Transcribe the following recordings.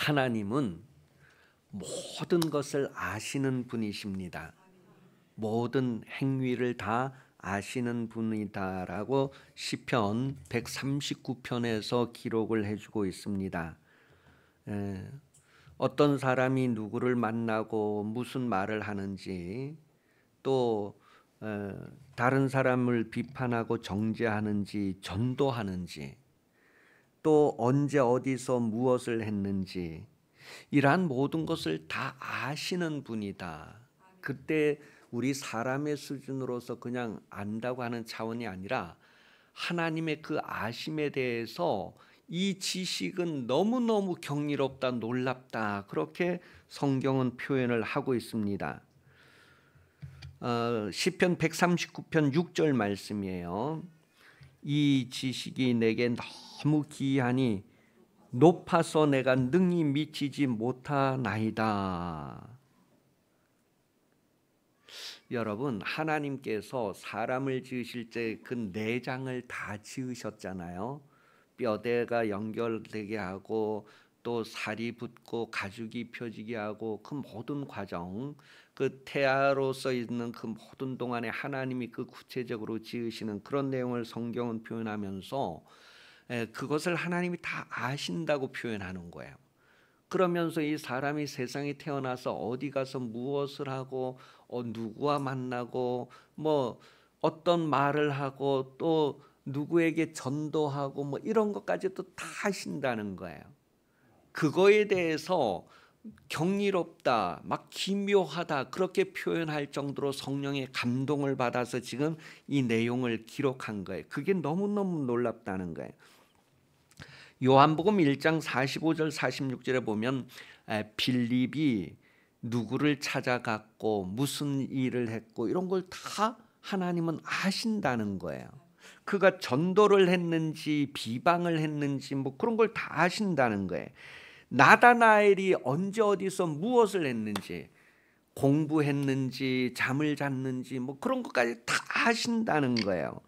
하나님은 모든 것을 아시는 분이십니다. 모든 행위를 다 아시는 분이다라고 시편 139편에서 기록을 해주고 있습니다. 어떤 사람이 누구를 만나고 무슨 말을 하는지, 또 다른 사람을 비판하고 정죄하는지, 전도하는지, 또 언제 어디서 무엇을 했는지, 이러한 모든 것을 다 아시는 분이다. 그때 우리 사람의 수준으로서 그냥 안다고 하는 차원이 아니라 하나님의 그 아심에 대해서 이 지식은 너무너무 경이롭다, 놀랍다, 그렇게 성경은 표현을 하고 있습니다. 시편 139편 6절 말씀이에요. 이 지식이 내게 너무 기이하니 높아서 내가 능히 미치지 못하나이다. 여러분, 하나님께서 사람을 지으실 때 그 내장을 다 지으셨잖아요. 뼈대가 연결되게 하고 또 살이 붙고 가죽이 펴지게 하고 그 모든 과정, 그 태아로서 있는 그 모든 동안에 하나님이 그 구체적으로 지으시는 그런 내용을 성경은 표현하면서 그것을 하나님이 다 아신다고 표현하는 거예요. 그러면서 이 사람이 세상에 태어나서 어디 가서 무엇을 하고 누구와 만나고 뭐 어떤 말을 하고 또 누구에게 전도하고 뭐 이런 것까지도 다 하신다는 거예요. 그거에 대해서 경이롭다, 막 기묘하다 그렇게 표현할 정도로 성령의 감동을 받아서 지금 이 내용을 기록한 거예요. 그게 너무너무 놀랍다는 거예요. 요한복음 1장 45절 46절에 보면 빌립이 누구를 찾아갔고 무슨 일을 했고 이런 걸 다 하나님은 아신다는 거예요. 그가 전도를 했는지 비방을 했는지 뭐 그런 걸 다 아신다는 거예요. 나다나엘이 언제 어디서 무엇을 했는지, 공부했는지 잠을 잤는지 뭐 그런 것까지 다 아신다는 거예요.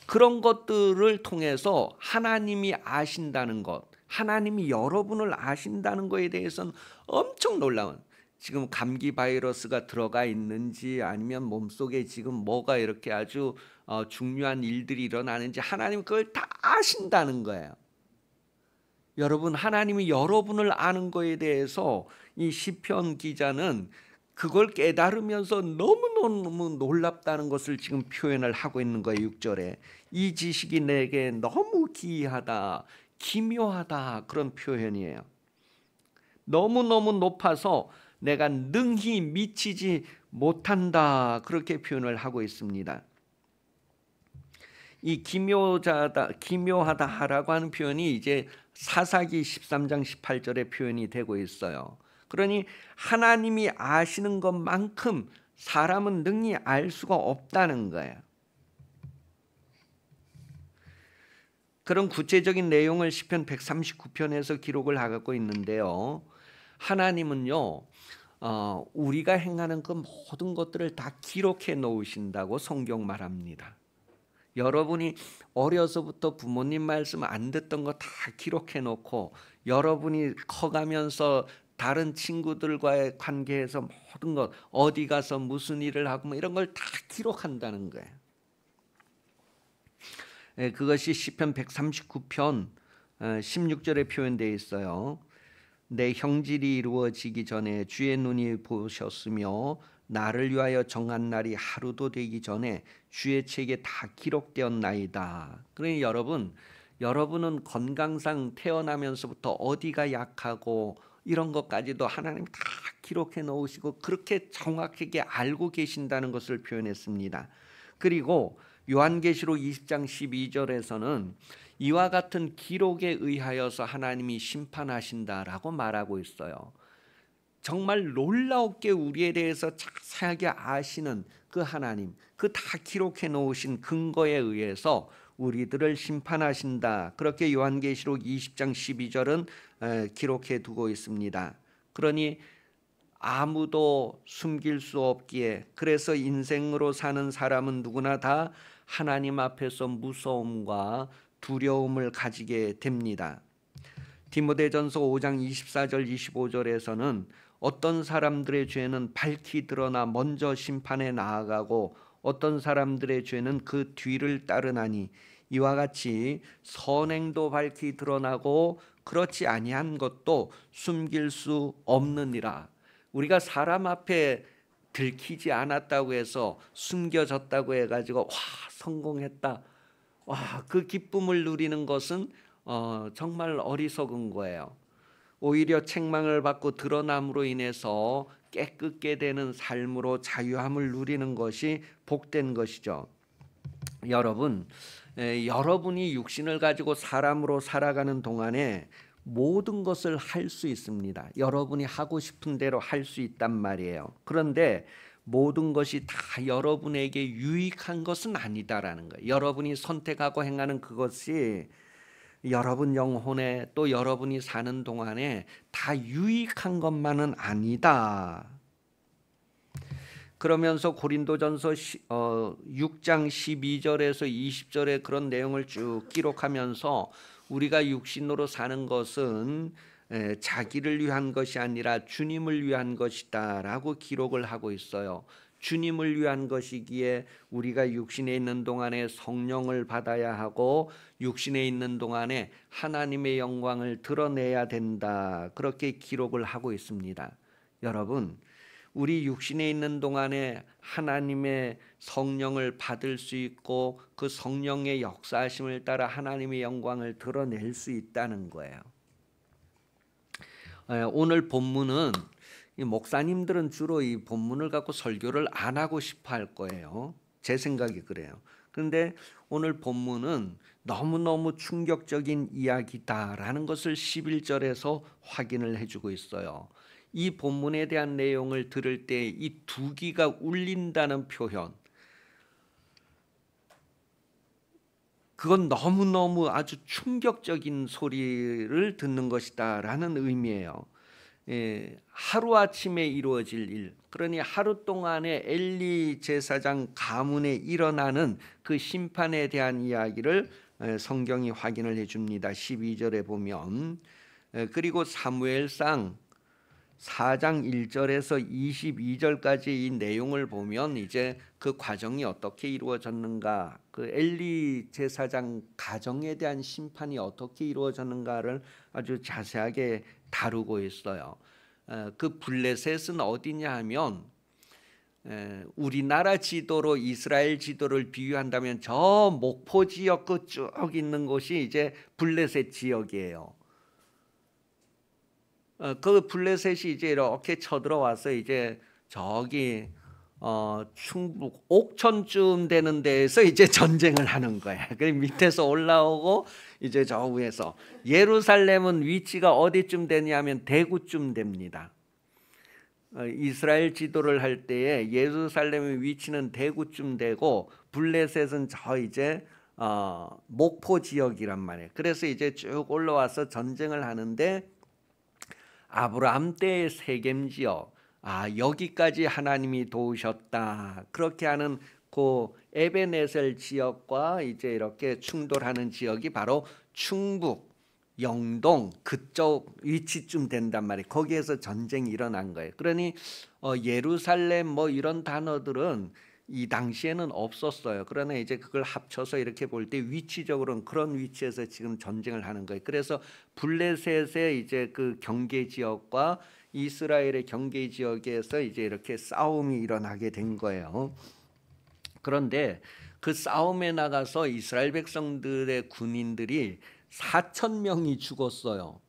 그런 것들을 통해서 하나님이 아신다는 것, 하나님이 여러분을 아신다는 것에 대해서는 엄청 놀라운, 지금 감기 바이러스가 들어가 있는지 아니면 몸속에 지금 뭐가 이렇게 아주 중요한 일들이 일어나는지 하나님은 그걸 다 아신다는 거예요. 여러분, 하나님이 여러분을 아는 것에 대해서 이 시편 기자는 그걸 깨달으면서 너무너무 놀랍다는 것을 지금 표현을 하고 있는 거예요. 6절에 이 지식이 내게 너무 기이하다, 기묘하다, 그런 표현이에요. 너무너무 높아서 내가 능히 미치지 못한다, 그렇게 표현을 하고 있습니다. 이 기묘하다라고 하는 표현이 이제 사사기 13장 18절의 표현이 되고 있어요. 그러니 하나님이 아시는 것만큼 사람은 능히 알 수가 없다는 거예요. 그런 구체적인 내용을 시편 139편에서 기록을 하고 있는데요. 하나님은요, 우리가 행하는 그 모든 것들을 다 기록해 놓으신다고 성경 말합니다. 여러분이 어려서부터 부모님 말씀 안 듣던 거 다 기록해 놓고, 여러분이 커가면서 다른 친구들과의 관계에서 모든 것, 어디 가서 무슨 일을 하고 뭐 이런 걸 다 기록한다는 거예요. 그것이 시편 139편 16절에 표현되어 있어요. 내 형질이 이루어지기 전에 주의 눈이 보셨으며 나를 위하여 정한 날이 하루도 되기 전에 주의 책에 다 기록되었나이다. 그러니 여러분은 건강상 태어나면서부터 어디가 약하고 이런 것까지도 하나님 다 기록해 놓으시고 그렇게 정확하게 알고 계신다는 것을 표현했습니다. 그리고 요한계시록 20장 12절에서는 이와 같은 기록에 의하여서 하나님이 심판하신다라고 말하고 있어요. 정말 놀라웠게 우리에 대해서 자세하게 아시는 그 하나님, 그 다 기록해 놓으신 근거에 의해서 우리들을 심판하신다, 그렇게 요한계시록 20장 12절은 기록해 두고 있습니다. 그러니 아무도 숨길 수 없기에, 그래서 인생으로 사는 사람은 누구나 다 하나님 앞에서 무서움과 두려움을 가지게 됩니다. 디모데전서 5장 24절 25절에서는 어떤 사람들의 죄는 밝히 드러나 먼저 심판에 나아가고 어떤 사람들의 죄는 그 뒤를 따르나니 이와 같이 선행도 밝히 드러나고 그렇지 아니한 것도 숨길 수 없느니라. 우리가 사람 앞에 들키지 않았다고 해서 숨겨졌다고 해가지고 와 성공했다, 와 그 기쁨을 누리는 것은 정말 어리석은 거예요. 오히려 책망을 받고 드러남으로 인해서 깨끗게 되는 삶으로 자유함을 누리는 것이 복된 것이죠. 여러분, 여러분이 육신을 가지고 사람으로 살아가는 동안에 모든 것을 할 수 있습니다. 여러분이 하고 싶은 대로 할 수 있단 말이에요. 그런데 모든 것이 다 여러분에게 유익한 것은 아니다라는 거예요. 여러분이 선택하고 행하는 그것이 여러분 영혼에 또 여러분이 사는 동안에 다 유익한 것만은 아니다. 그러면서 고린도전서 6장 12절에서 20절에 그런 내용을 쭉 기록하면서 우리가 육신으로 사는 것은 자기를 위한 것이 아니라 주님을 위한 것이다 라고 기록을 하고 있어요. 주님을 위한 것이기에 우리가 육신에 있는 동안에 성령을 받아야 하고 육신에 있는 동안에 하나님의 영광을 드러내야 된다, 그렇게 기록을 하고 있습니다. 여러분, 우리 육신에 있는 동안에 하나님의 성령을 받을 수 있고 그 성령의 역사하심을 따라 하나님의 영광을 드러낼 수 있다는 거예요. 오늘 본문은 목사님들은 주로 이 본문을 갖고 설교를 안 하고 싶어 할 거예요. 제 생각이 그래요. 그런데 오늘 본문은 너무너무 충격적인 이야기다라는 것을 11절에서 확인을 해주고 있어요. 이 본문에 대한 내용을 들을 때 이 두기가 울린다는 표현, 그건 너무너무 아주 충격적인 소리를 듣는 것이다 라는 의미예요. 하루아침에 이루어질 일, 그러니 하루 동안에 엘리 제사장 가문에 일어나는 그 심판에 대한 이야기를 성경이 확인을 해줍니다. 12절에 보면, 그리고 사무엘상 4장 1절에서 22절까지 이 내용을 보면 이제 그 과정이 어떻게 이루어졌는가, 그 엘리 제사장 가정에 대한 심판이 어떻게 이루어졌는가를 아주 자세하게 다루고 있어요. 그 블레셋은 어디냐 하면 우리나라 지도로 이스라엘 지도를 비유한다면 저 목포 지역 그 쭉 있는 곳이 이제 블레셋 지역이에요. 그 블레셋이 이제 이렇게 쳐들어와서 이제 저기 충북 옥천쯤 되는 데에서 이제 전쟁을 하는 거야. 그 밑에서 올라오고 이제 저 위에서, 예루살렘은 위치가 어디쯤 되냐면 대구쯤 됩니다. 이스라엘 지도를 할 때에 예루살렘의 위치는 대구쯤 되고 블레셋은 저 이제 목포 지역이란 말이에요. 그래서 이제 쭉 올라와서 전쟁을 하는데 아브라함 때의 세겜 지역, 여기까지 하나님이 도우셨다, 그렇게 하는 그 에베네셀 지역과 이제 이렇게 충돌하는 지역이 바로 충북, 영동 그쪽 위치쯤 된단 말이에요. 거기에서 전쟁이 일어난 거예요. 그러니 예루살렘 뭐 이런 단어들은 이 당시에는 없었어요. 그러나 이제 그걸 합쳐서 이렇게 볼 때 위치적으로는 그런 위치에서 지금 전쟁을 하는 거예요. 그래서 블레셋의 이제 그 경계 지역과 이스라엘의 경계 지역에서 이제 이렇게 싸움이 일어나게 된 거예요. 그런데 그 싸움에 나가서 이스라엘 백성들의 군인들이 4,000명이 죽었어요.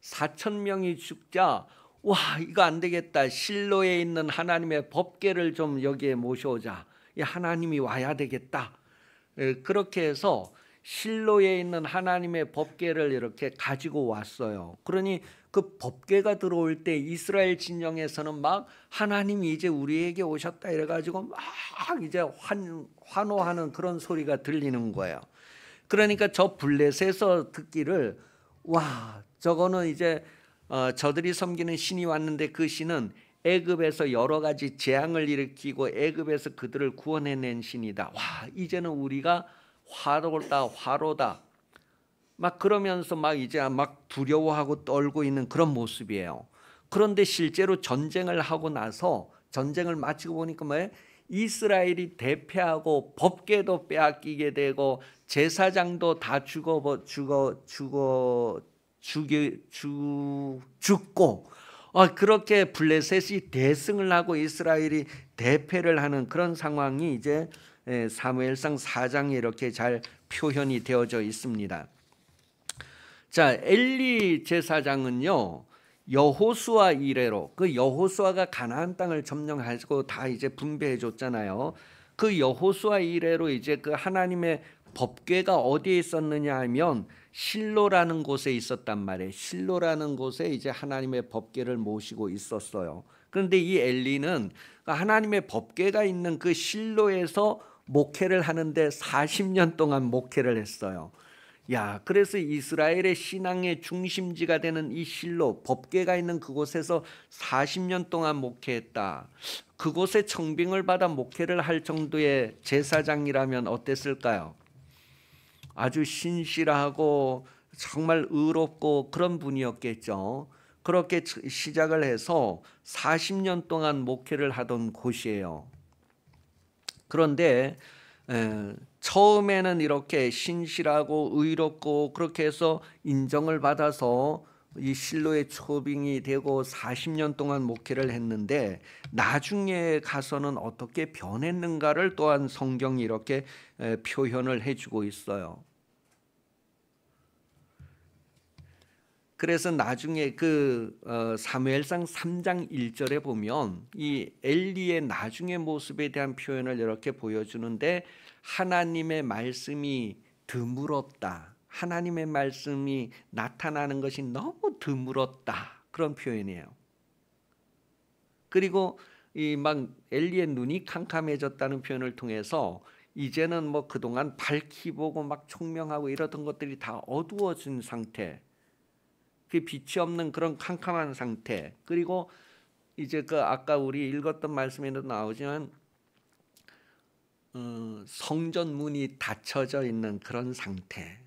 4,000명이 죽자 와, 이거 안 되겠다, 실로에 있는 하나님의 법궤를 좀 여기에 모셔오자, 하나님이 와야 되겠다. 그렇게 해서 실로에 있는 하나님의 법궤를 이렇게 가지고 왔어요. 그러니 그 법궤가 들어올 때 이스라엘 진영에서는 막 하나님이 이제 우리에게 오셨다 이래가지고 막 이제 환호하는 그런 소리가 들리는 거예요. 그러니까 저 블레셋에서 듣기를, 와, 저거는 이제 저들이 섬기는 신이 왔는데 그 신은 애굽에서 여러 가지 재앙을 일으키고 애굽에서 그들을 구원해낸 신이다. 와, 이제는 우리가 화로다. 막 그러면서 막 이제 막 두려워하고 떨고 있는 그런 모습이에요. 그런데 실제로 전쟁을 하고 나서 전쟁을 마치고 보니까 뭐예요? 이스라엘이 대패하고 법궤도 빼앗기게 되고 제사장도 다 죽고 그렇게 블레셋이 대승을 하고 이스라엘이 대패를 하는 그런 상황이 이제 사무엘상 4장에 이렇게 잘 표현이 되어져 있습니다. 자, 엘리 제사장은요, 여호수아 이래로, 그 여호수아가 가나안 땅을 점령하고 다 이제 분배해 줬잖아요. 그 여호수아 이래로 이제 그 하나님의 법궤가 어디에 있었느냐 하면 실로라는 곳에 있었단 말이에요. 실로라는 곳에 이제 하나님의 법궤를 모시고 있었어요. 그런데 이 엘리는 하나님의 법궤가 있는 그 실로에서 목회를 하는데 40년 동안 목회를 했어요. 야, 그래서 이스라엘의 신앙의 중심지가 되는 이 실로, 법궤가 있는 그곳에서 40년 동안 목회했다. 그곳에 청빙을 받아 목회를 할 정도의 제사장이라면 어땠을까요? 아주 신실하고 정말 의롭고 그런 분이었겠죠. 그렇게 시작을 해서 40년 동안 목회를 하던 곳이에요. 그런데 처음에는 이렇게 신실하고 의롭고 그렇게 해서 인정을 받아서 이 실로의 초빙이 되고 40년 동안 목회를 했는데 나중에 가서는 어떻게 변했는가를 또한 성경이 이렇게 표현을 해주고 있어요. 그래서 나중에 그 사무엘상 3장 1절에 보면 이 엘리의 나중의 모습에 대한 표현을 이렇게 보여주는데 하나님의 말씀이 드물었다. 하나님의 말씀이 나타나는 것이 너무 드물었다. 그런 표현이에요. 그리고 이 막 엘리의 눈이 캄캄해졌다는 표현을 통해서 이제는 뭐 그동안 밝히 보고 막 총명하고 이러던 것들이 다 어두워진 상태. 그 빛이 없는 그런 캄캄한 상태. 그리고 이제 그 아까 우리 읽었던 말씀에도 나오지만 성전 문이 닫혀져 있는 그런 상태.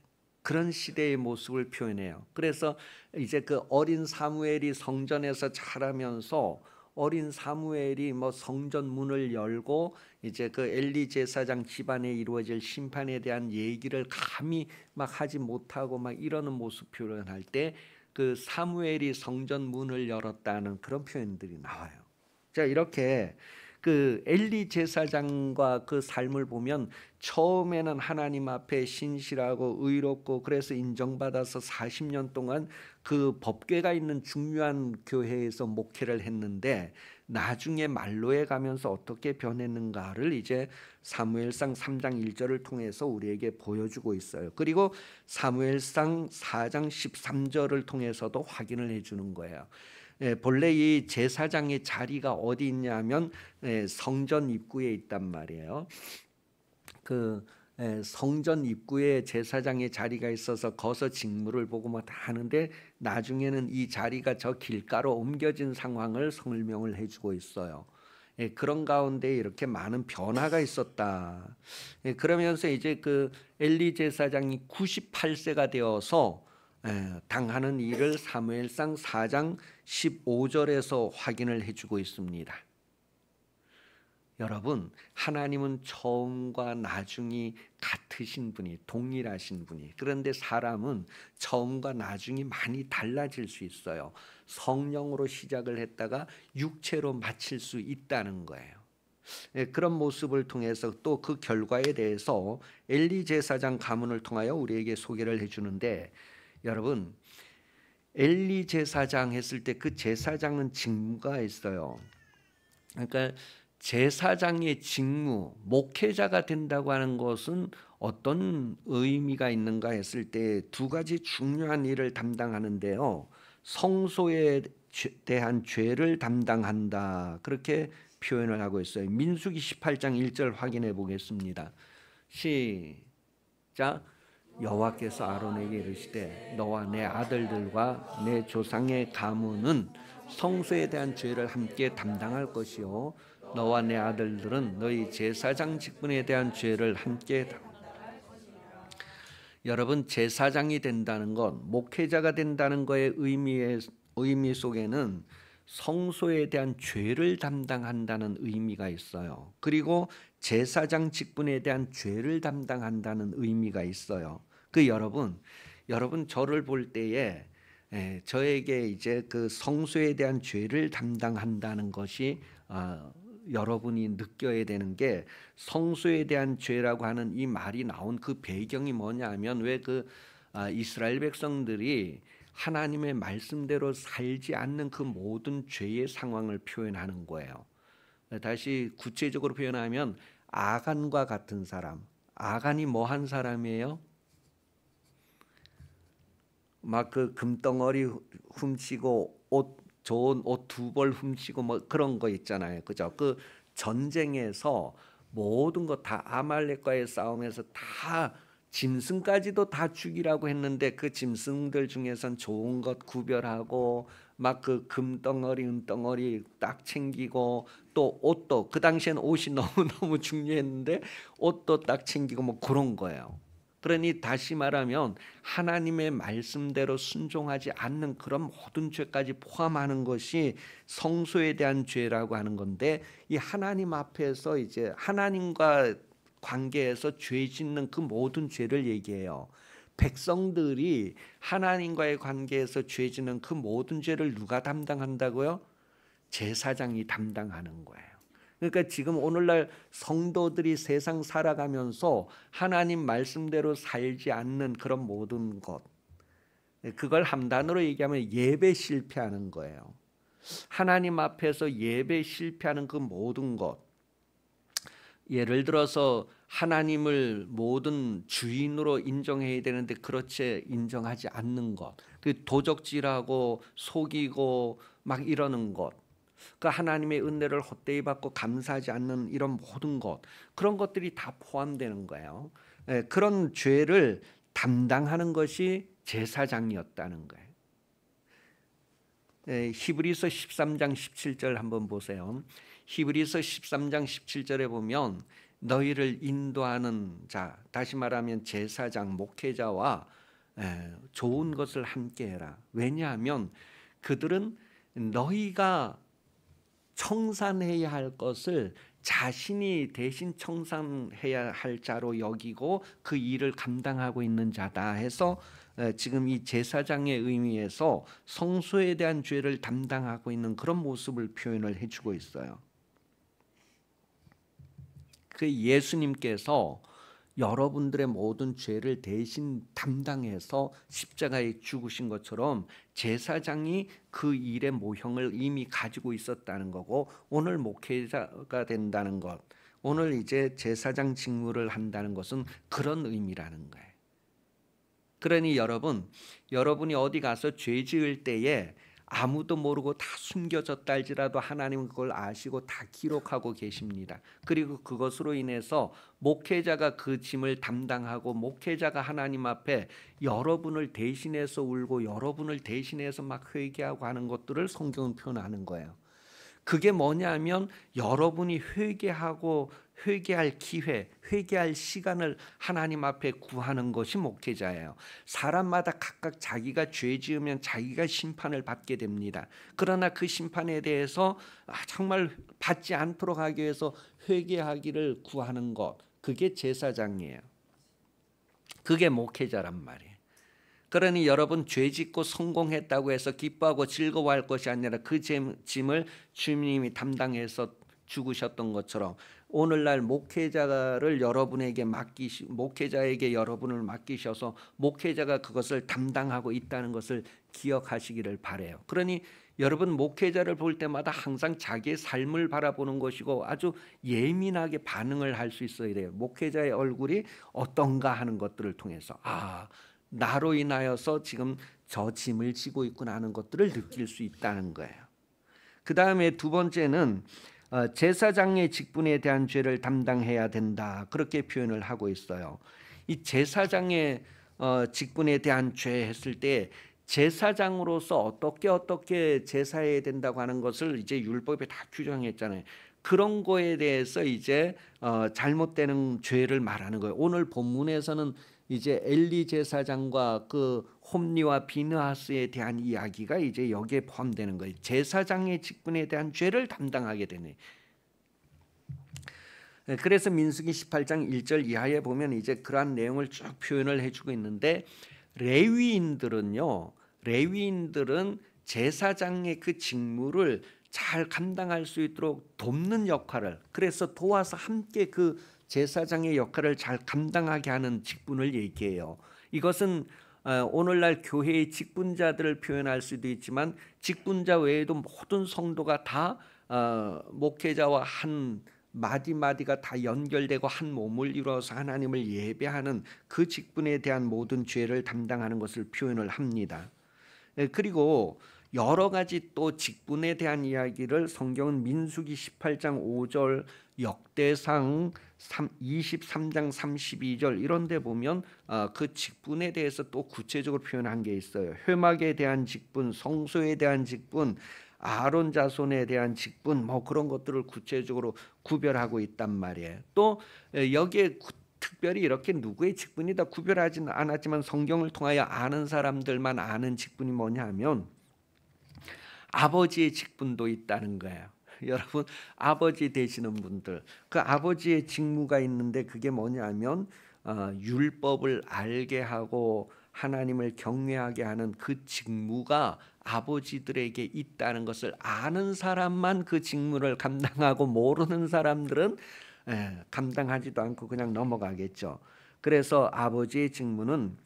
그런 시대의 모습을 표현해요. 그래서 이제 그 어린 사무엘이 성전에서 자라면서 어린 사무엘이 뭐 성전 문을 열고 이제 그 엘리 제사장 집안에 이루어질 심판에 대한 얘기를 감히 막 하지 못하고 막 이러는 모습 표현할 때 그 사무엘이 성전 문을 열었다는 그런 표현들이 나와요. 자, 이렇게 그 엘리 제사장과 그 삶을 보면 처음에는 하나님 앞에 신실하고 의롭고 그래서 인정받아서 40년 동안 그 법궤가 있는 중요한 교회에서 목회를 했는데 나중에 말로에 가면서 어떻게 변했는가를 이제 사무엘상 3장 1절을 통해서 우리에게 보여주고 있어요. 그리고 사무엘상 4장 13절을 통해서도 확인을 해주는 거예요. 본래 이 제사장의 자리가 어디 있냐면 성전 입구에 있단 말이에요. 그 성전 입구에 제사장의 자리가 있어서 거기서 직무를 보고 뭐 다 하는데 나중에는 이 자리가 저 길가로 옮겨진 상황을 설명을 해주고 있어요. 그런 가운데 이렇게 많은 변화가 있었다. 그러면서 이제 그 엘리 제사장이 98세가 되어서 당하는 일을 사무엘상 4장 15절에서 확인을 해주고 있습니다. 여러분, 하나님은 처음과 나중이 같으신 분이, 동일하신 분이. 그런데 사람은 처음과 나중이 많이 달라질 수 있어요. 성령으로 시작을 했다가 육체로 마칠 수 있다는 거예요. 그런 모습을 통해서 또 그 결과에 대해서 엘리 제사장 가문을 통하여 우리에게 소개를 해주는데, 여러분, 엘리 제사장 했을 때 그 제사장은 직무가 있어요. 그러니까 제사장의 직무, 목회자가 된다고 하는 것은 어떤 의미가 있는가 했을 때 두 가지 중요한 일을 담당하는데요. 성소에 대한 죄를 담당한다. 그렇게 표현을 하고 있어요. 민수기 18장 1절 확인해 보겠습니다. 시작. 여호와께서 아론에게 이르시되 너와 내 아들들과 내 조상의 가문은 성소에 대한 죄를 함께 담당할 것이요 너와 내 아들들은 너희 제사장 직분에 대한 죄를 함께 여러분 제사장이 된다는 건 목회자가 된다는 거의 의미 속에는 성소에 대한 죄를 담당한다는 의미가 있어요. 그리고 제사장 직분에 대한 죄를 담당한다는 의미가 있어요. 여러분 저를 볼 때에 저에게 이제 그 성소에 대한 죄를 담당한다는 것이 여러분이 느껴야 되는 게 성소에 대한 죄라고 하는 이 말이 나온 그 배경이 뭐냐면 왜 이스라엘 백성들이 하나님의 말씀대로 살지 않는 그 모든 죄의 상황을 표현하는 거예요. 다시 구체적으로 표현하면 아간과 같은 사람. 아간이 뭐 한 사람이에요? 막 그 금덩어리 훔치고 좋은 옷 2벌 훔치고 뭐 그런 거 있잖아요. 그죠? 그 전쟁에서 모든 거 다 아말렉과의 싸움에서 다 짐승까지도 다 죽이라고 했는데 그 짐승들 중에선 좋은 것 구별하고 막 그 금덩어리 은덩어리 딱 챙기고 또 옷도 그 당시엔 옷이 너무너무 중요했는데 옷도 딱 챙기고 뭐 그런 거예요. 그러니 다시 말하면 하나님의 말씀대로 순종하지 않는 그런 모든 죄까지 포함하는 것이 성소에 대한 죄라고 하는 건데, 이 하나님 앞에서 이제 하나님과 관계에서 죄 짓는 그 모든 죄를 얘기해요. 백성들이 하나님과의 관계에서 죄 짓는 그 모든 죄를 누가 담당한다고요? 제사장이 담당하는 거예요. 그러니까 지금 오늘날 성도들이 세상 살아가면서 하나님 말씀대로 살지 않는 그런 모든 것, 그걸 한 단어로 얘기하면 예배 실패하는 거예요. 하나님 앞에서 예배 실패하는 그 모든 것, 예를 들어서 하나님을 모든 주인으로 인정해야 되는데 그렇지 인정하지 않는 것, 그 도적질하고 속이고 막 이러는 것, 그 하나님의 은혜를 헛되이 받고 감사하지 않는 이런 모든 것, 그런 것들이 다 포함되는 거예요. 그런 죄를 담당하는 것이 제사장이었다는 거예요. 히브리서 13장 17절 한번 보세요. 히브리서 13장 17절에 보면 너희를 인도하는 자, 다시 말하면 제사장, 목회자와 좋은 것을 함께 해라. 왜냐하면 그들은 너희가 청산해야 할 것을 자신이 대신 청산해야 할 자로 여기고 그 일을 감당하고 있는 자다 해서 지금 이 제사장의 의미에서 성소에 대한 죄를 담당하고 있는 그런 모습을 표현을 해주고 있어요. 그 예수님께서 여러분들의 모든 죄를 대신 담당해서 십자가에 죽으신 것처럼 제사장이 그 일의 모형을 이미 가지고 있었다는 거고, 오늘 목회자가 된다는 것, 오늘 이제 제사장 직무를 한다는 것은 그런 의미라는 거예요. 그러니 여러분이 어디 가서 죄 지을 때에 아무도 모르고 다 숨겨졌다 할지라도 하나님은 그걸 아시고 다 기록하고 계십니다. 그리고 그것으로 인해서 목회자가 그 짐을 담당하고 목회자가 하나님 앞에 여러분을 대신해서 울고 여러분을 대신해서 막 회개하고 하는 것들을 성경은 표현하는 거예요. 그게 뭐냐면 여러분이 회개할 기회, 회개할 시간을 하나님 앞에 구하는 것이 목회자예요. 사람마다 각각 자기가 죄 지으면 자기가 심판을 받게 됩니다. 그러나 그 심판에 대해서 정말 받지 않도록 하기 위해서 회개하기를 구하는 것, 그게 제사장이에요. 그게 목회자란 말이에요. 그러니 여러분 죄 짓고 성공했다고 해서 기뻐하고 즐거워할 것이 아니라 그 짐을 주님이 담당해서 죽으셨던 것처럼 오늘날 목회자를 목회자에게 여러분을 맡기셔서 목회자가 그것을 담당하고 있다는 것을 기억하시기를 바라요. 그러니 여러분 목회자를 볼 때마다 항상 자기의 삶을 바라보는 것이고 아주 예민하게 반응을 할 수 있어야 돼요. 목회자의 얼굴이 어떤가 하는 것들을 통해서 나로 인하여서 지금 저 짐을 지고 있구나 하는 것들을 느낄 수 있다는 거예요. 그 다음에 두 번째는 제사장의 직분에 대한 죄를 담당해야 된다, 그렇게 표현을 하고 있어요. 이 제사장의 직분에 대한 죄 했을 때 제사장으로서 어떻게 제사해야 된다고 하는 것을 이제 율법에 다 규정했잖아요. 그런 거에 대해서 이제 잘못되는 죄를 말하는 거예요. 오늘 본문에서는 이제 엘리 제사장과 그 홈리와 비느하스에 대한 이야기가 이제 여기에 포함되는 거예요. 제사장의 직분에 대한 죄를 담당하게 되네. 그래서 민수기 18장 1절 이하에 보면 이제 그러한 내용을 쭉 표현을 해주고 있는데, 레위인들은 제사장의 그 직무를 잘 감당할 수 있도록 돕는 역할을, 그래서 도와서 함께 그 제사장의 역할을 잘 감당하게 하는 직분을 얘기해요. 이것은 오늘날 교회의 직분자들을 표현할 수도 있지만, 직분자 외에도 모든 성도가 다 목회자와 한 마디마디가 다 연결되고 한 몸을 이루어서 하나님을 예배하는 그 직분에 대한 모든 죄를 담당하는 것을 표현을 합니다. 그리고 여러 가지 또 직분에 대한 이야기를 성경은 민수기 18장 5절, 역대상 23장 32절 이런 데 보면 그 직분에 대해서 또 구체적으로 표현한 게 있어요. 회막에 대한 직분, 성소에 대한 직분, 아론 자손에 대한 직분, 뭐 그런 것들을 구체적으로 구별하고 있단 말이에요. 또 여기에 특별히 이렇게 누구의 직분이다 구별하지는 않았지만, 성경을 통하여 아는 사람들만 아는 직분이 뭐냐 하면 아버지의 직분도 있다는 거예요. 여러분, 아버지 되시는 분들, 그 아버지의 직무가 있는데 그게 뭐냐면 율법을 알게 하고 하나님을 경외하게 하는 그 직무가 아버지들에게 있다는 것을 아는 사람만 그 직무를 감당하고, 모르는 사람들은 감당하지도 않고 그냥 넘어가겠죠. 그래서 아버지의 직무는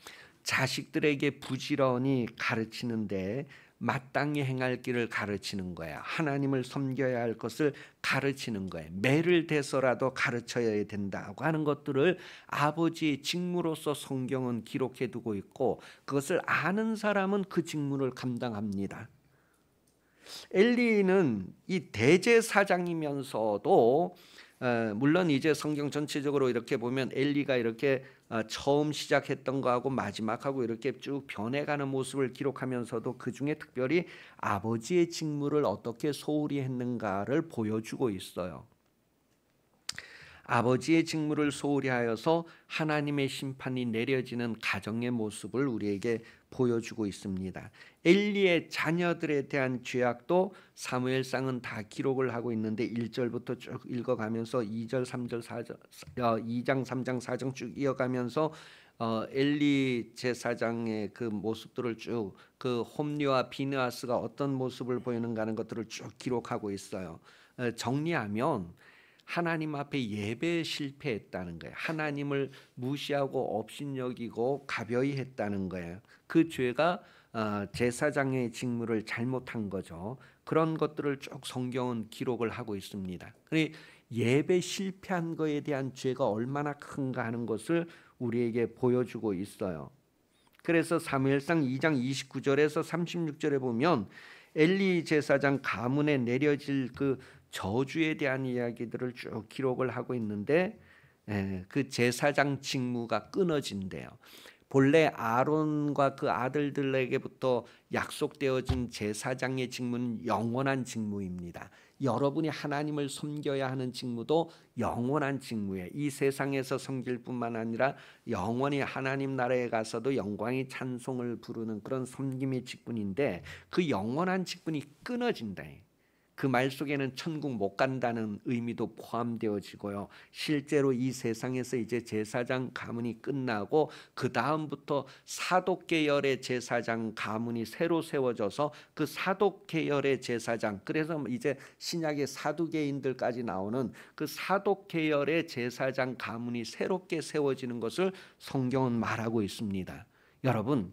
자식들에게 부지런히 가르치는데 마땅히 행할 길을 가르치는 거야. 하나님을 섬겨야 할 것을 가르치는 거야. 매를 대서라도 가르쳐야 된다고 하는 것들을 아버지의 직무로서 성경은 기록해 두고 있고, 그것을 아는 사람은 그 직무를 감당합니다. 엘리는 이 대제사장이면서도 물론 이제 성경 전체적으로 이렇게 보면 엘리가 이렇게 처음 시작했던 거하고 마지막하고 이렇게 쭉 변해가는 모습을 기록하면서도 그 중에 특별히 아버지의 직무를 어떻게 소홀히 했는가를 보여주고 있어요. 아버지의 직무를 소홀히 하여서 하나님의 심판이 내려지는 가정의 모습을 우리에게 보여주고 있습니다. 엘리의 자녀들에 대한 죄악도 사무엘상은 다 기록을 하고 있는데 1절부터 쭉 읽어가면서 2절, 3절, 4절, 2장, 3장, 4장 쭉 이어가면서 엘리 제사장의 그 모습들을 쭉, 그 홈리와 비느하스가 어떤 모습을 보이는가 하는 것들을 쭉 기록하고 있어요. 정리하면 하나님 앞에 예배에 실패했다는 거예요. 하나님을 무시하고 업신여기고 가벼이 했다는 거예요. 그 죄가 제사장의 직무를 잘못한 거죠. 그런 것들을 쭉 성경은 기록을 하고 있습니다. 예배 실패한 거에 대한 죄가 얼마나 큰가 하는 것을 우리에게 보여주고 있어요. 그래서 사무엘상 2장 29절에서 36절에 보면 엘리 제사장 가문에 내려질 그 저주에 대한 이야기들을 쭉 기록을 하고 있는데, 그 제사장 직무가 끊어진대요. 본래 아론과 그 아들들에게부터 약속되어진 제사장의 직무는 영원한 직무입니다. 여러분이 하나님을 섬겨야 하는 직무도 영원한 직무예요. 이 세상에서 섬길 뿐만 아니라 영원히 하나님 나라에 가서도 영광의 찬송을 부르는 그런 섬김의 직분인데, 그 영원한 직분이 끊어진다. 그 말 속에는 천국 못 간다는 의미도 포함되어지고요. 실제로 이 세상에서 이제 제사장 가문이 끝나고 그 다음부터 사독 계열의 제사장 가문이 새로 세워져서 그 사독 계열의 제사장, 그래서 이제 신약의 사두개인들까지 나오는 그 사독 계열의 제사장 가문이 새롭게 세워지는 것을 성경은 말하고 있습니다. 여러분,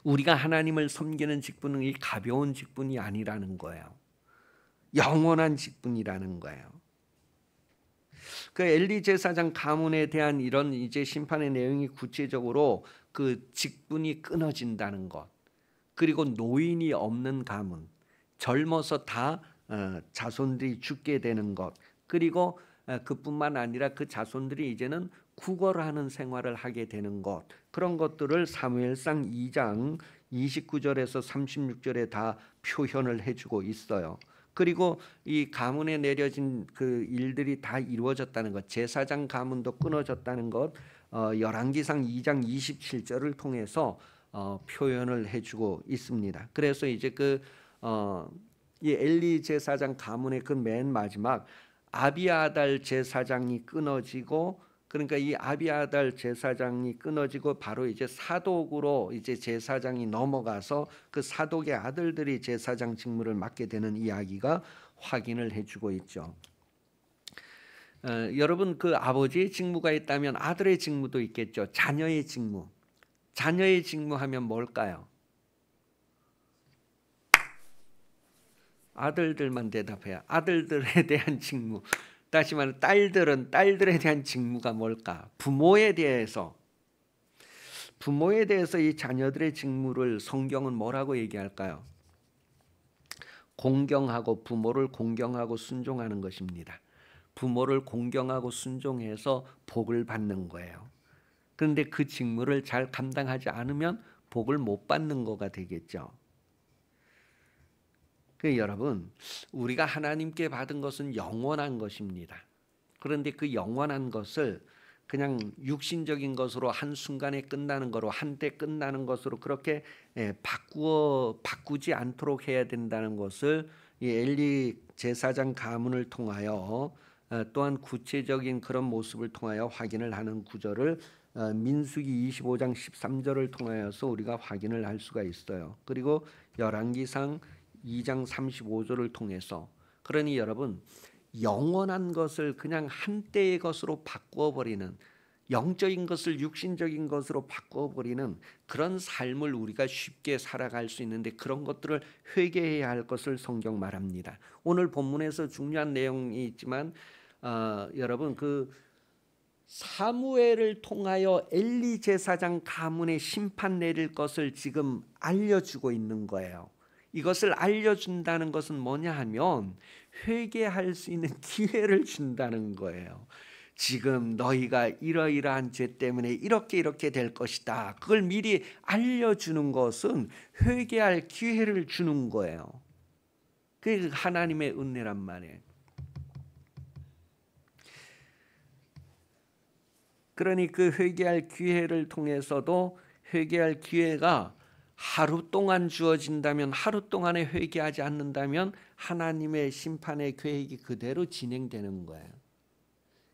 우리가 하나님을 섬기는 직분은 이 가벼운 직분이 아니라는 거예요. 영원한 직분이라는 거예요. 그 엘리 제사장 가문에 대한 이런 이제 심판의 내용이 구체적으로 그 직분이 끊어진다는 것, 그리고 노인이 없는 가문, 젊어서 다 자손들이 죽게 되는 것, 그리고 그뿐만 아니라 그 자손들이 이제는 구걸하는 생활을 하게 되는 것, 그런 것들을 사무엘상 2장 29절에서 36절에 다 표현을 해주고 있어요. 그리고 이 가문에 내려진 그 일들이 다 이루어졌다는 것, 제사장 가문도 끊어졌다는 것, 열왕기상 2장 27절을 통해서 표현을 해주고 있습니다. 그래서 이제 이 엘리 제사장 가문의 그 맨 마지막 아비아달 제사장이 끊어지고, 그러니까 이 아비아달 제사장이 끊어지고 바로 이제 사독으로 이제 제사장이 넘어가서 그 사독의 아들들이 제사장 직무를 맡게 되는 이야기가 확인을 해주고 있죠. 여러분, 그 아버지의 직무가 있다면 아들의 직무도 있겠죠. 자녀의 직무. 자녀의 직무하면 뭘까요? 아들들만 대답해요. 아들들에 대한 직무. 다시 말해 딸들은 딸들에 대한 직무가 뭘까? 부모에 대해서 이 자녀들의 직무를 성경은 뭐라고 얘기할까요? 공경하고, 부모를 공경하고 순종하는 것입니다. 부모를 공경하고 순종해서 복을 받는 거예요. 그런데 그 직무를 잘 감당하지 않으면 복을 못 받는 거가 되겠죠. 여러분, 우리가 하나님께 받은 것은 영원한 것입니다. 그런데 그 영원한 것을 그냥 육신적인 것으로 한순간에 끝나는 거로, 한때 끝나는 것으로 그렇게 바꾸지 않도록 해야 된다는 것을 이 엘리 제사장 가문을 통하여, 또한 구체적인 그런 모습을 통하여 확인을 하는 구절을 민수기 25장 13절을 통하여서 우리가 확인을 할 수가 있어요. 그리고 열왕기상 2장 35절을 통해서. 그러니 여러분, 영원한 것을 그냥 한때의 것으로 바꾸어버리는, 영적인 것을 육신적인 것으로 바꾸어버리는 그런 삶을 우리가 쉽게 살아갈 수 있는데, 그런 것들을 회개해야 할 것을 성경 말합니다. 오늘 본문에서 중요한 내용이 있지만 여러분, 그 사무엘을 통하여 엘리 제사장 가문의 심판 내릴 것을 지금 알려주고 있는 거예요. 이것을 알려준다는 것은 뭐냐 하면 회개할 수 있는 기회를 준다는 거예요. 지금 너희가 이러이러한 죄 때문에 이렇게 될 것이다. 그걸 미리 알려주는 것은 회개할 기회를 주는 거예요. 그게 하나님의 은혜란 말이에요. 그러니 그 회개할 기회를 통해서도, 회개할 기회가 하루 동안 주어진다면, 하루 동안에 회개하지 않는다면 하나님의 심판의 계획이 그대로 진행되는 거예요.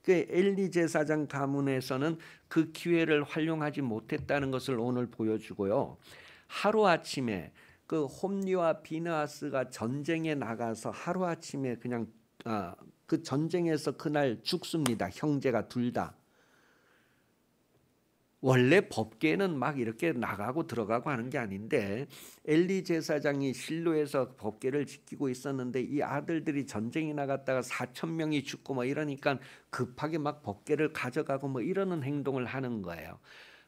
그 엘리 제사장 가문에서는 그 기회를 활용하지 못했다는 것을 오늘 보여주고요. 하루아침에 그 홈리와 비느하스가 전쟁에 나가서 하루아침에 그냥 그 전쟁에서 그날 죽습니다. 형제가 둘 다. 원래 법궤는 막 이렇게 나가고 들어가고 하는 게 아닌데, 엘리 제사장이 실로에서 법궤를 지키고 있었는데 이 아들들이 전쟁에 나갔다가 4,000명이 죽고 뭐 이러니까 급하게 막 법궤를 가져가고 뭐 이러는 행동을 하는 거예요.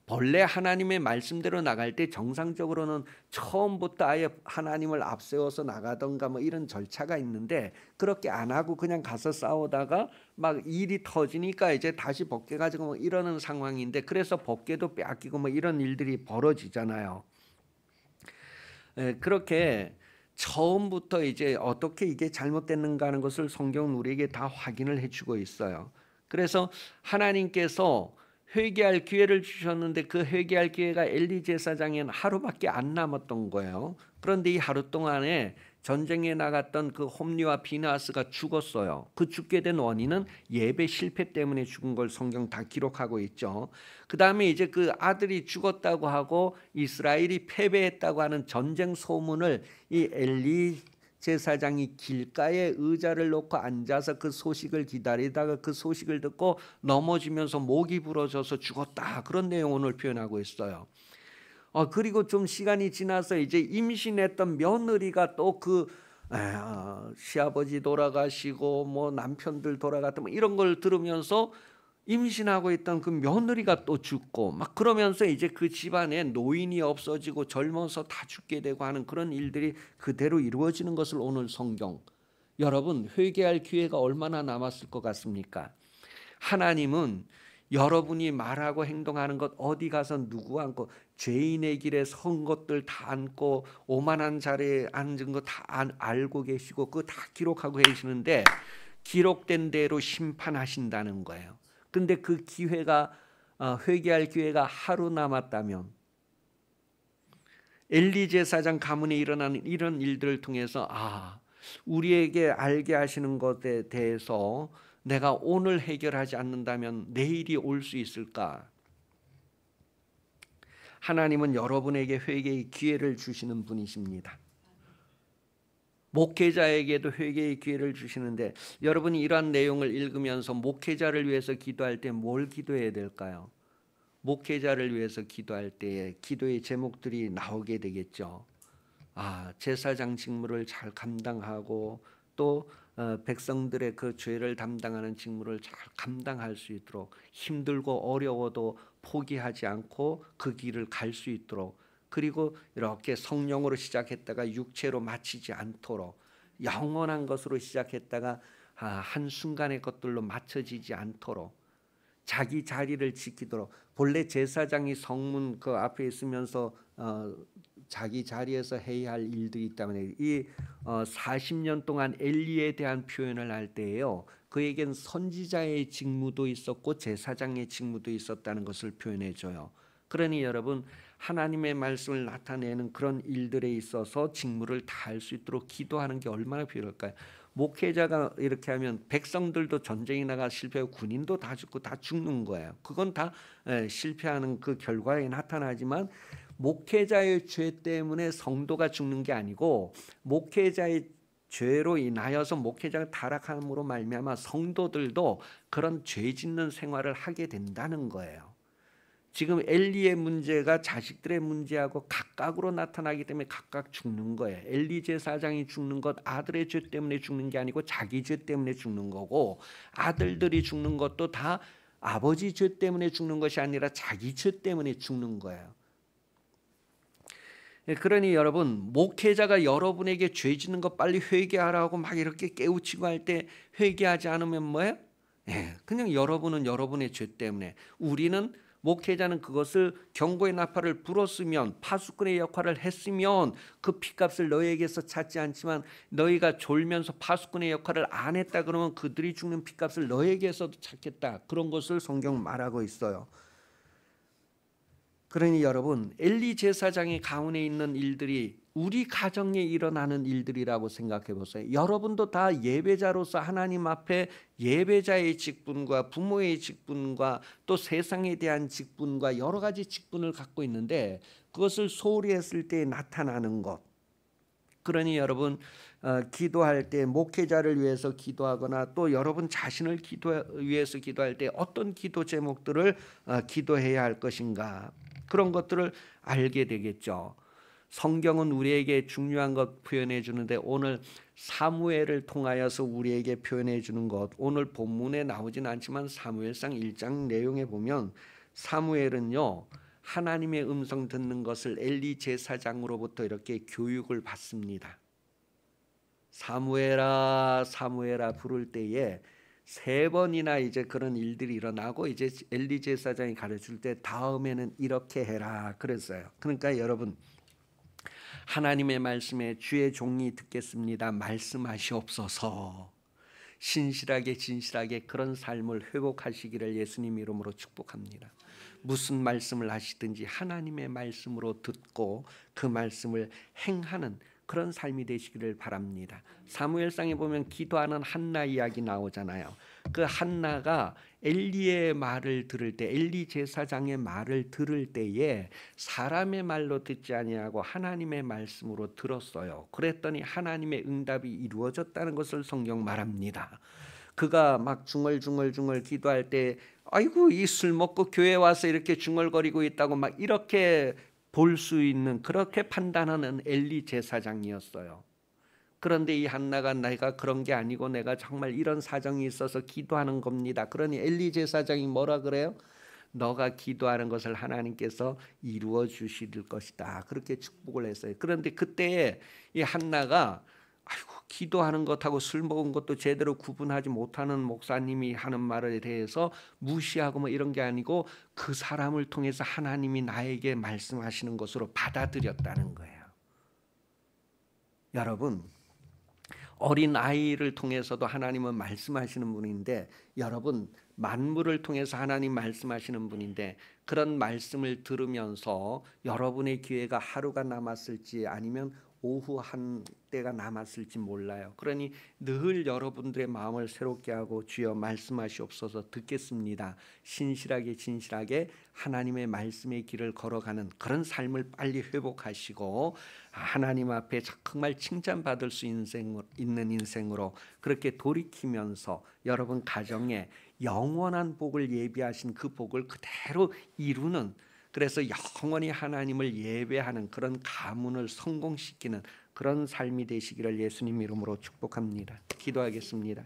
본래 하나님의 말씀대로 나갈 때 정상적으로는 처음부터 아예 하나님을 앞세워서 나가던가 뭐 이런 절차가 있는데, 그렇게 안 하고 그냥 가서 싸우다가 막 일이 터지니까 이제 다시 법궤 가지고 뭐 이러는 상황인데, 그래서 법궤도 빼앗기고 뭐 이런 일들이 벌어지잖아요. 그렇게 처음부터 이제 어떻게 이게 잘못됐는가 하는 것을 성경은 우리에게 다 확인을 해주고 있어요. 그래서 하나님께서 회개할 기회를 주셨는데 그 회개할 기회가 엘리 제사장에는 하루밖에 안 남았던 거예요. 그런데 이 하루 동안에 전쟁에 나갔던 그 홈리와 비느하스가 죽었어요. 그 죽게 된 원인은 예배 실패 때문에 죽은 걸 성경 다 기록하고 있죠. 그 다음에 이제 그 아들이 죽었다고 하고 이스라엘이 패배했다고 하는 전쟁 소문을 이 엘리 제사장이 길가에 의자를 놓고 앉아서 그 소식을 기다리다가 그 소식을 듣고 넘어지면서 목이 부러져서 죽었다. 그런 내용을 표현하고 있어요. 그리고 좀 시간이 지나서 이제 임신했던 며느리가 또 그 시아버지 돌아가시고 뭐 남편들 돌아갔다 뭐 이런 걸 들으면서 임신하고 있던 그 며느리가 또 죽고 막 그러면서 이제 그 집안에 노인이 없어지고 젊어서 다 죽게 되고 하는 그런 일들이 그대로 이루어지는 것을 오늘 성경, 여러분 회개할 기회가 얼마나 남았을 것 같습니까? 하나님은 여러분이 말하고 행동하는 것 어디 가서 누구 앉고 죄인의 길에 선 것들 다 앉고 오만한 자리에 앉은 거 다 알고 계시고 그거 다 기록하고 계시는데 기록된 대로 심판하신다는 거예요. 근데 그 기회가 회개할 기회가 하루 남았다면 엘리 제사장 가문에 일어나는 이런 일들을 통해서 우리에게 알게 하시는 것에 대해서 내가 오늘 해결하지 않는다면 내일이 올 수 있을까? 하나님은 여러분에게 회개의 기회를 주시는 분이십니다. 목회자에게도 회개의 기회를 주시는데 여러분이 이러한 내용을 읽으면서 목회자를 위해서 기도할 때 뭘 기도해야 될까요? 목회자를 위해서 기도할 때에 기도의 제목들이 나오게 되겠죠. 제사장 직무를 잘 감당하고 또 백성들의 그 죄를 담당하는 직무를 잘 감당할 수 있도록 힘들고 어려워도 포기하지 않고 그 길을 갈 수 있도록, 그리고 이렇게 성령으로 시작했다가 육체로 마치지 않도록, 영원한 것으로 시작했다가 한순간의 것들로 맞춰지지 않도록 자기 자리를 지키도록, 본래 제사장이 성문 그 앞에 있으면서 자기 자리에서 해야 할 일들이 있다면 이 40년 동안 엘리에 대한 표현을 할 때에요, 그에겐 선지자의 직무도 있었고 제사장의 직무도 있었다는 것을 표현해 줘요. 그러니 여러분, 하나님의 말씀을 나타내는 그런 일들에 있어서 직무를 다할 수 있도록 기도하는 게 얼마나 필요할까요? 목회자가 이렇게 하면 백성들도 전쟁이 나가 실패하고 군인도 다 죽고 다 죽는 거예요. 그건 다 실패하는 그 결과에 나타나지만 목회자의 죄 때문에 성도가 죽는 게 아니고 목회자의 죄로 인하여서 목회자가 타락함으로 말미암아 성도들도 그런 죄 짓는 생활을 하게 된다는 거예요. 지금 엘리의 문제가 자식들의 문제하고 각각으로 나타나기 때문에 각각 죽는 거예요. 엘리 제사장이 죽는 것 아들의 죄 때문에 죽는 게 아니고 자기 죄 때문에 죽는 거고, 아들들이 죽는 것도 다 아버지 죄 때문에 죽는 것이 아니라 자기 죄 때문에 죽는 거예요. 그러니 여러분, 목회자가 여러분에게 죄 짓는 거 빨리 회개하라고 막 이렇게 깨우치고 할 때 회개하지 않으면 뭐예요? 그냥 여러분은 여러분의 죄 때문에, 목회자는 그것을 경고의 나팔을 불었으면, 파수꾼의 역할을 했으면 그 핏값을 너희에게서 찾지 않지만, 너희가 졸면서 파수꾼의 역할을 안 했다 그러면 그들이 죽는 핏값을 너희에게서도 찾겠다, 그런 것을 성경 말하고 있어요. 그러니 여러분, 엘리 제사장의 가운데 있는 일들이 우리 가정에 일어나는 일들이라고 생각해 보세요. 여러분도 다 예배자로서 하나님 앞에 예배자의 직분과 부모의 직분과 또 세상에 대한 직분과 여러 가지 직분을 갖고 있는데, 그것을 소홀히 했을 때 나타나는 것. 그러니 여러분, 기도할 때 목회자를 위해서 기도하거나 또 여러분 자신을 위해서 기도할 때 어떤 기도 제목들을 기도해야 할 것인가, 그런 것들을 알게 되겠죠. 성경은 우리에게 중요한 것 표현해 주는데, 오늘 사무엘을 통하여서 우리에게 표현해 주는 것, 오늘 본문에 나오진 않지만 사무엘상 1장 내용에 보면 사무엘은요, 하나님의 음성 듣는 것을 엘리 제사장으로부터 이렇게 교육을 받습니다. 사무엘아 사무엘아 부를 때에 3번이나 이제 그런 일들이 일어나고, 이제 엘리 제사장이 가르칠 때 다음에는 이렇게 해라 그랬어요. 그러니까 여러분, 하나님의 말씀에 주의 종이 듣겠습니다 말씀하시옵소서, 신실하게 진실하게 그런 삶을 회복하시기를 예수님 이름으로 축복합니다. 무슨 말씀을 하시든지 하나님의 말씀으로 듣고 그 말씀을 행하는 그런 삶이 되시기를 바랍니다. 사무엘상에 보면 기도하는 한나 이야기 나오잖아요. 그 한나가 엘리의 말을 들을 때, 엘리 제사장의 말을 들을 때에 사람의 말로 듣지 아니하고 하나님의 말씀으로 들었어요. 그랬더니 하나님의 응답이 이루어졌다는 것을 성경 말합니다. 그가 막 중얼중얼 기도할 때, 아이고 이 술 먹고 교회 와서 이렇게 중얼거리고 있다고 막 이렇게 볼 수 있는, 그렇게 판단하는 엘리 제사장이었어요. 그런데 이 한나가 내가 그런 게 아니고 내가 정말 이런 사정이 있어서 기도하는 겁니다. 그러니 엘리 제사장이 뭐라 그래요? 너가 기도하는 것을 하나님께서 이루어 주실 것이다, 그렇게 축복을 했어요. 그런데 그때에 이 한나가 아이고 기도하는 것하고 술 먹은 것도 제대로 구분하지 못하는 목사님이 하는 말에 대해서 무시하고 뭐 이런 게 아니고 그 사람을 통해서 하나님이 나에게 말씀하시는 것으로 받아들였다는 거예요. 여러분, 어린 아이를 통해서도 하나님은 말씀하시는 분인데, 여러분 만물을 통해서 하나님 말씀하시는 분인데, 그런 말씀을 들으면서 여러분의 기회가 하루가 남았을지 아니면 오후 한 때가 남았을지 몰라요. 그러니 늘 여러분들의 마음을 새롭게 하고 주여 말씀하시옵소서 듣겠습니다. 신실하게 진실하게 하나님의 말씀의 길을 걸어가는 그런 삶을 빨리 회복하시고 하나님 앞에 정말 칭찬받을 수 있는 인생으로 그렇게 돌이키면서 여러분 가정에 영원한 복을 예비하신 그 복을 그대로 이루는, 그래서 영원히 하나님을 예배하는 그런 가문을 성공시키는 그런 삶이 되시기를 예수님 이름으로 축복합니다. 기도하겠습니다.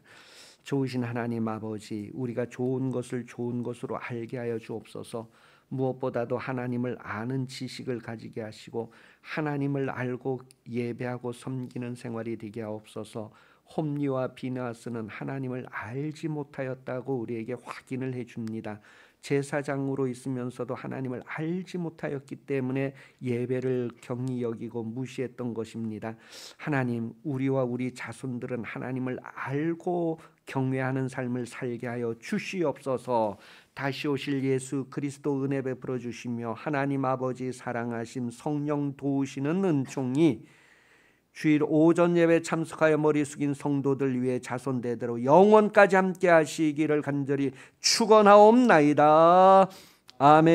좋으신 하나님 아버지, 우리가 좋은 것을 좋은 것으로 알게 하여 주옵소서. 무엇보다도 하나님을 아는 지식을 가지게 하시고 하나님을 알고 예배하고 섬기는 생활이 되게 하옵소서. 홈리와 비느하스는 하나님을 알지 못하였다고 우리에게 확인을 해줍니다. 제사장으로 있으면서도 하나님을 알지 못하였기 때문에 예배를 경히 여기고 무시했던 것입니다. 하나님, 우리와 우리 자손들은 하나님을 알고 경외하는 삶을 살게 하여 주시옵소서. 다시 오실 예수 그리스도 은혜 베풀어 주시며 하나님 아버지 사랑하심 성령 도우시는 은총이 주일 오전 예배 참석하여 머리 숙인 성도들 위해 자손대대로 영원까지 함께 하시기를 간절히 축원하옵나이다. 아멘.